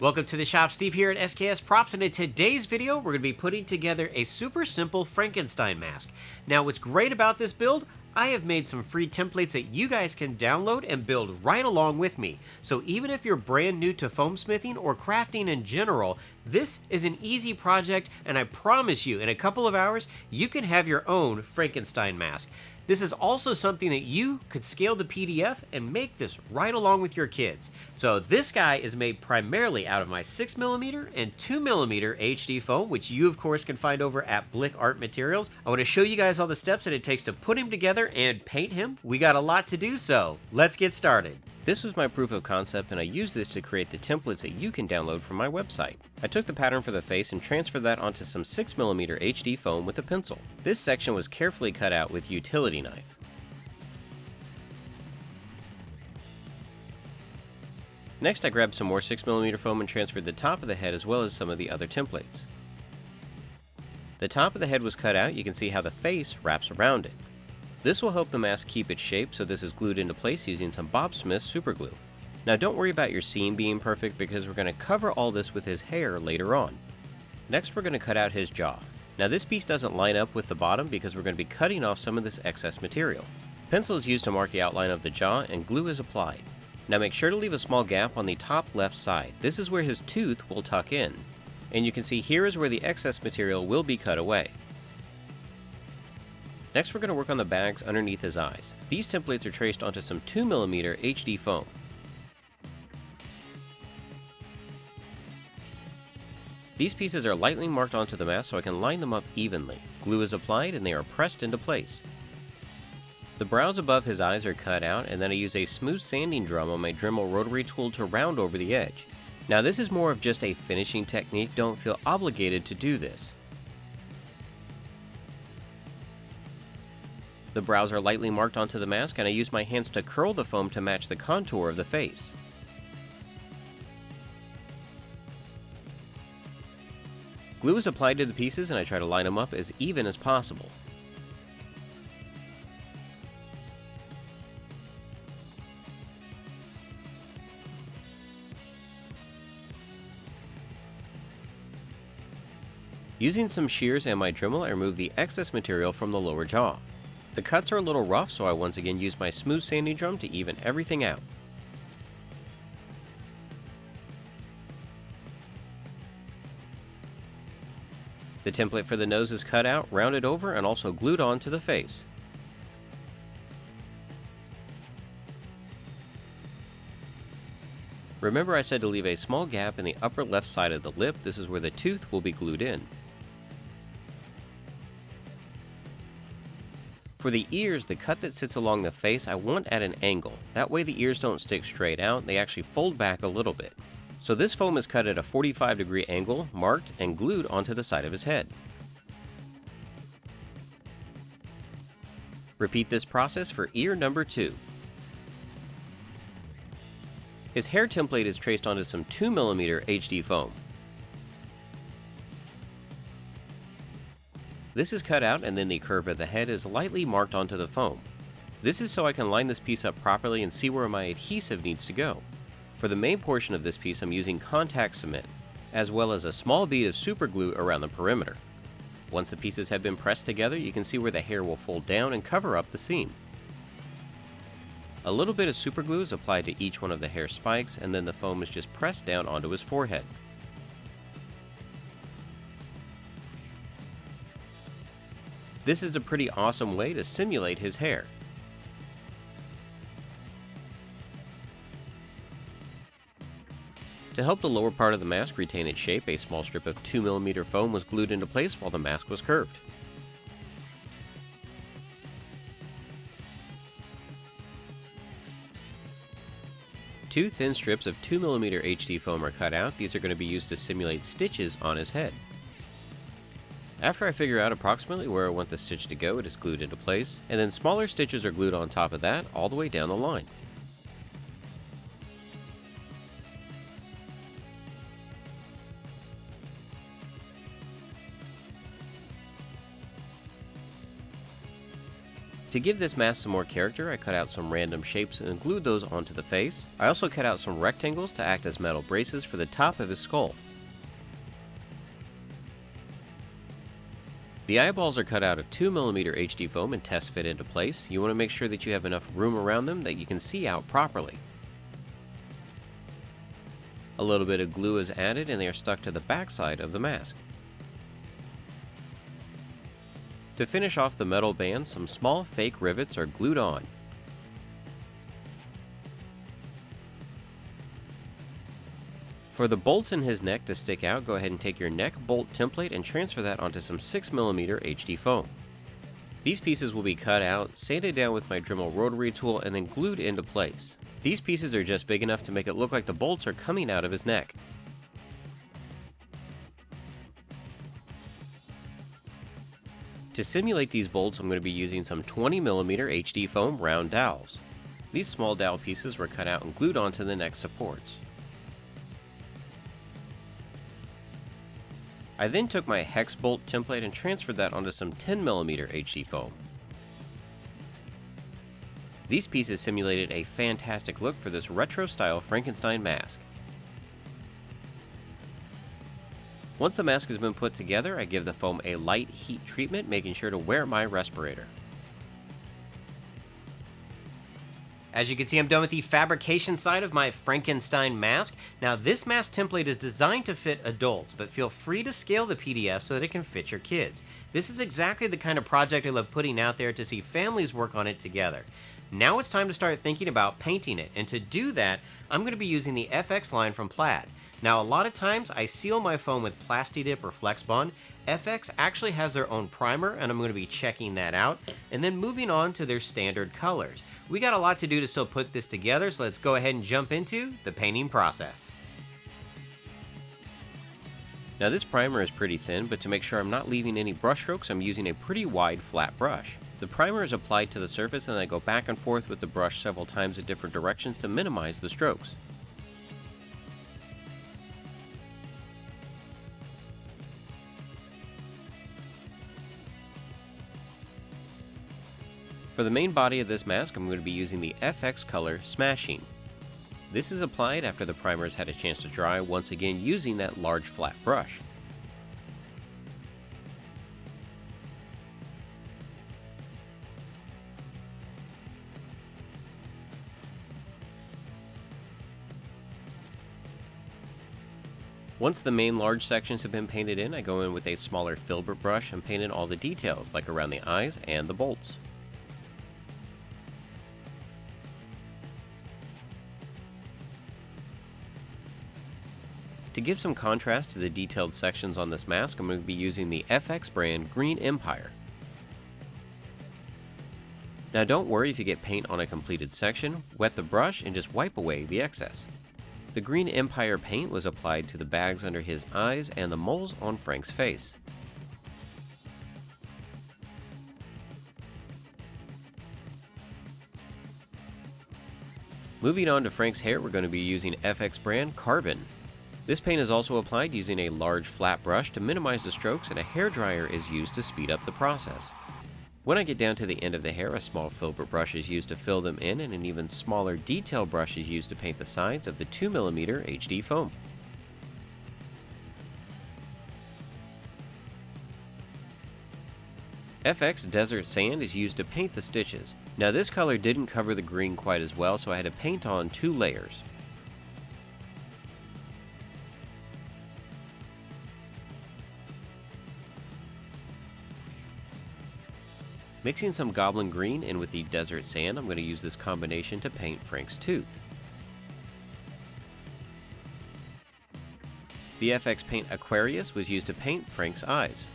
Welcome to the shop. Steve here at SKS Props, and in today's video we're going to be putting together a super simple Frankenstein mask. Now what's great about this build, I have made some free templates that you guys can download and build right along with me. So even if you're brand new to foam smithing or crafting in general, this is an easy project, and I promise you in a couple of hours you can have your own Frankenstein mask. This is also something that you could scale the PDF and make this right along with your kids. So this guy is made primarily out of my 6mm and 2mm HD foam, which you of course can find over at Blick Art Materials. I want to show you guys all the steps that it takes to put him together and paint him. We got a lot to do, so let's get started. This was my proof of concept, and I used this to create the templates that you can download from my website. I took the pattern for the face and transferred that onto some 6mm HD foam with a pencil. This section was carefully cut out with a utility knife. Next, I grabbed some more 6mm foam and transferred the top of the head as well as some of the other templates. The top of the head was cut out. You can see how the face wraps around it. This will help the mask keep its shape, so this is glued into place using some Bob Smith super glue. Now don't worry about your seam being perfect because we're going to cover all this with his hair later on. Next we're going to cut out his jaw. Now this piece doesn't line up with the bottom because we're going to be cutting off some of this excess material. Pencil is used to mark the outline of the jaw and glue is applied. Now make sure to leave a small gap on the top left side. This is where his tooth will tuck in. And you can see here is where the excess material will be cut away. Next we're going to work on the bags underneath his eyes. These templates are traced onto some 2mm HD foam. These pieces are lightly marked onto the mask so I can line them up evenly. Glue is applied and they are pressed into place. The brows above his eyes are cut out, and then I use a smooth sanding drum on my Dremel rotary tool to round over the edge. Now this is more of just a finishing technique, don't feel obligated to do this. The brows are lightly marked onto the mask, and I use my hands to curl the foam to match the contour of the face. Glue is applied to the pieces and I try to line them up as even as possible. Using some shears and my Dremel, I remove the excess material from the lower jaw. The cuts are a little rough, so I once again use my smooth sanding drum to even everything out. The template for the nose is cut out, rounded over, and also glued on to the face. Remember I said to leave a small gap in the upper left side of the lip. This is where the tooth will be glued in. For the ears, the cut that sits along the face I want at an angle. That way the ears don't stick straight out, they actually fold back a little bit. So this foam is cut at a 45-degree angle, marked and glued onto the side of his head. Repeat this process for ear number 2. His hair template is traced onto some 2mm HD foam. This is cut out, and then the curve of the head is lightly marked onto the foam. This is so I can line this piece up properly and see where my adhesive needs to go. For the main portion of this piece I'm using contact cement, as well as a small bead of super glue around the perimeter. Once the pieces have been pressed together, you can see where the hair will fold down and cover up the seam. A little bit of super glue is applied to each one of the hair spikes, and then the foam is just pressed down onto his forehead. This is a pretty awesome way to simulate his hair. To help the lower part of the mask retain its shape, a small strip of 2mm foam was glued into place while the mask was curved. Two thin strips of 2mm HD foam are cut out. These are going to be used to simulate stitches on his head. After I figure out approximately where I want the stitch to go, it is glued into place, and then smaller stitches are glued on top of that all the way down the line. To give this mask some more character, I cut out some random shapes and glued those onto the face. I also cut out some rectangles to act as metal braces for the top of his skull. The eyeballs are cut out of 2mm HD foam and test fit into place. You want to make sure that you have enough room around them that you can see out properly. A little bit of glue is added and they are stuck to the back side of the mask. To finish off the metal band, some small fake rivets are glued on. For the bolts in his neck to stick out, go ahead and take your neck bolt template and transfer that onto some 6mm HD foam. These pieces will be cut out, sanded down with my Dremel rotary tool, and then glued into place. These pieces are just big enough to make it look like the bolts are coming out of his neck. To simulate these bolts, I'm going to be using some 20mm HD foam round dowels. These small dowel pieces were cut out and glued onto the neck supports. I then took my hex bolt template and transferred that onto some 10mm HD foam. These pieces simulated a fantastic look for this retro-style Frankenstein mask. Once the mask has been put together, I give the foam a light heat treatment, making sure to wear my respirator. As you can see, I'm done with the fabrication side of my Frankenstein mask. Now, this mask template is designed to fit adults, but feel free to scale the PDF so that it can fit your kids. This is exactly the kind of project I love putting out there to see families work on it together. Now it's time to start thinking about painting it, and to do that, I'm going to be using the FX line from Plaid. Now, a lot of times I seal my foam with Plasti-Dip or Flex Bond. FX actually has their own primer, and I'm going to be checking that out, and then moving on to their standard colors. We got a lot to do to still put this together, so let's go ahead and jump into the painting process. Now, this primer is pretty thin, but to make sure I'm not leaving any brush strokes, I'm using a pretty wide flat brush. The primer is applied to the surface, and I go back and forth with the brush several times in different directions to minimize the strokes. For the main body of this mask, I'm going to be using the FX color Smashing. This is applied after the primer has had a chance to dry, once again using that large flat brush. Once the main large sections have been painted in, I go in with a smaller filbert brush and paint in all the details, like around the eyes and the bolts. To give some contrast to the detailed sections on this mask, I'm going to be using the FX brand Green Empire. Now, don't worry if you get paint on a completed section. Wet the brush and just wipe away the excess. The Green Empire paint was applied to the bags under his eyes and the moles on Frank's face. Moving on to Frank's hair, we're going to be using FX brand Carbon. This paint is also applied using a large flat brush to minimize the strokes, and a hairdryer is used to speed up the process. When I get down to the end of the hair, a small filbert brush is used to fill them in, and an even smaller detail brush is used to paint the sides of the 2mm HD foam. FX Desert Sand is used to paint the stitches. Now, this color didn't cover the green quite as well, so I had to paint on 2 layers. Mixing some Goblin Green in with the Desert Sand, I'm going to use this combination to paint Frank's tooth. The FX paint Aquarius was used to paint Frank's eyes.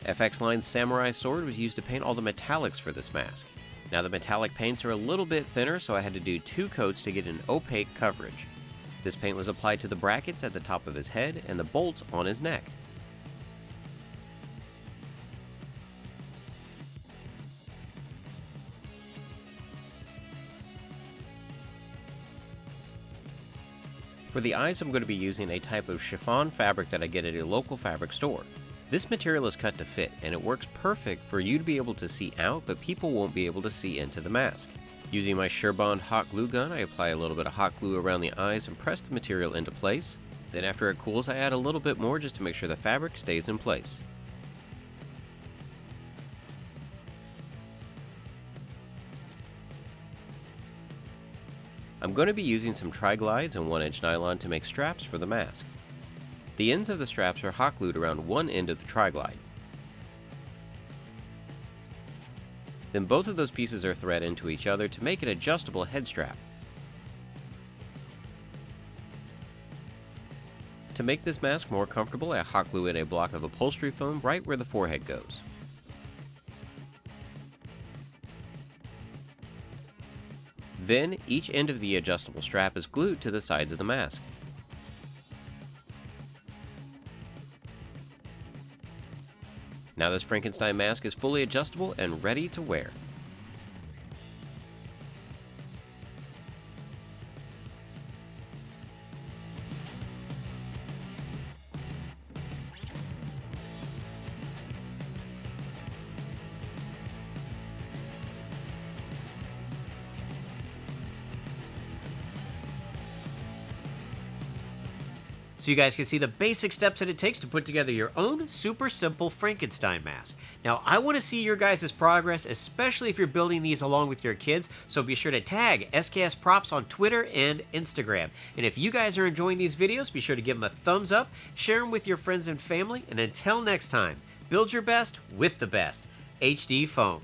FX Line's Samurai Sword was used to paint all the metallics for this mask. Now, the metallic paints are a little bit thinner, so I had to do 2 coats to get an opaque coverage. This paint was applied to the brackets at the top of his head and the bolts on his neck. For the eyes, I'm going to be using a type of chiffon fabric that I get at a local fabric store. This material is cut to fit, and it works perfect for you to be able to see out, but people won't be able to see into the mask. Using my Surebond hot glue gun, I apply a little bit of hot glue around the eyes and press the material into place. Then after it cools, I add a little bit more just to make sure the fabric stays in place. I'm going to be using some tri-glides and 1-inch nylon to make straps for the mask. The ends of the straps are hot glued around one end of the tri-glide. Then both of those pieces are threaded into each other to make an adjustable head strap. To make this mask more comfortable, I hot glue in a block of upholstery foam right where the forehead goes. Then, each end of the adjustable strap is glued to the sides of the mask. Now this Frankenstein mask is fully adjustable and ready to wear. So you guys can see the basic steps that it takes to put together your own super simple Frankenstein mask. Now, I want to see your guys' progress, especially if you're building these along with your kids, so be sure to tag SKS Props on Twitter and Instagram. And if you guys are enjoying these videos, be sure to give them a thumbs up, share them with your friends and family, and until next time, build your best with the best. HD Foam.